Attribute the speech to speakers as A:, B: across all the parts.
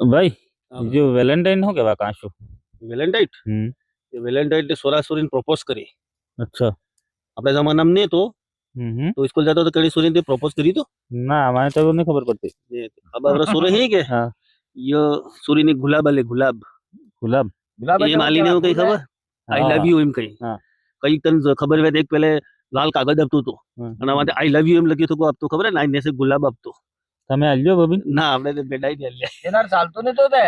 A: ભાઈ
B: હા
A: જો વેલેન્ટાઇન શું કહેવાય કાશું?
B: વેલેન્ટાઇન
A: હમ
B: એ વેલેન્ટાઇન સોરા સોરીને પ્રપોઝ કરી
A: અચ્છા
B: આપણે જમાનામાં નહીં તો
A: હમ
B: તો સ્કૂલ જતો તો કડી સોરીને પ્રપોઝ કરી તો
A: ના મને તો નહીં ખબર પડતી.
B: अब આપણે સોરે હે કે
A: હા
B: ય સોરીને ગુલાબ આલે ગુલાબ
A: ગુલાબ
B: એ માલીને એવું કઈ ખબર આઈ
A: હા,
B: લવ યુ એમ કઈ
A: હા.
B: કઈ તને ખબર હોય તો એક પેલે લાલ કાગળ આપતું હતું
A: હમ.
B: અને આમાં આઈ લવ યુ એમ લખ્યું હતું આપતું ખબર ને આઈને ગુલાબ આપતો
A: તમે આલ્યો ભાભી
B: ના આપણે તો બેડાઈ દે લે
C: એનાર ચાલતું નતું તે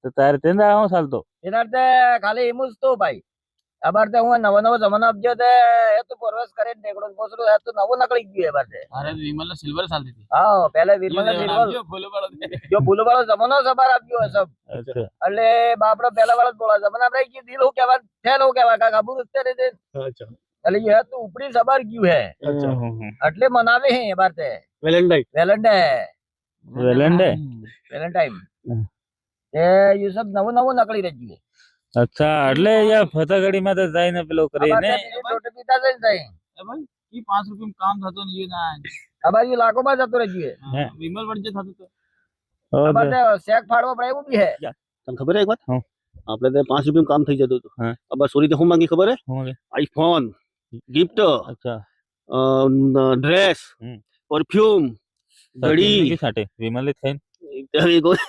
A: તો તારે તેને આવો ચાલતો
C: એનાર તે ખાલી એમ જ તો ભાઈ અબાર તે હું નવો જમાનો આપજો તે એ તો પરવેશ કરે ટેકડો પોસડો એ તો નવો નકળી ગયો એબાર તે
D: અરે વિમલ સિલ્વર ચાલતી હતી
C: હા પહેલે વીરમલ સિલ્વર જો ફૂલો વાળો જમાનો સબાર આપ્યો સબ
A: અચ્છા
C: એટલે બાપડો પહેલા વાળો બોલા જમાના આપણે કી દિલ હું કેવા ફેલ હું કેવા કા ખબર ઉસ્તે રે
B: અચ્છા
C: એટલે એ તો ઉપરી સબાર ગયું હે
B: અચ્છા
C: એટલે મનાવે હે એબાર તે
B: વેલેન્ટાઇન
C: વેલેન્ટાઇન
A: હમ.
C: એ યુ સબ નવો નવો નકળી રહી
A: અચ્છા એટલે યાર ફતગડીમાં તો જઈને પેલો કરીને
C: રોટી પીતા જઈને જાય
D: એ ભાઈ ઈ 5 રૂપિયા કામ થતો ને ઈ ના
C: અબાર યુ લાખો માં જતો રહી
A: હે.
D: વિમલ વડજે થતું તો
C: અબાર તે શેક ફાડવો પડે એવું બી હે
B: તને ખબર હે એક વાત
A: હા.
B: આપણે તો 5 રૂપિયામાં કામ થઈ જતું હતું
A: હા.
B: अब સોરી તો હું માંગી ખબર હે
A: હું કે?
B: આઈફોન ગિફ્ટ
A: અચ્છા
B: ડ્રેસ
A: હમ.
B: પરફ્યુમ ઘડી
A: સાથે વિમલે થઈને
B: કોઈ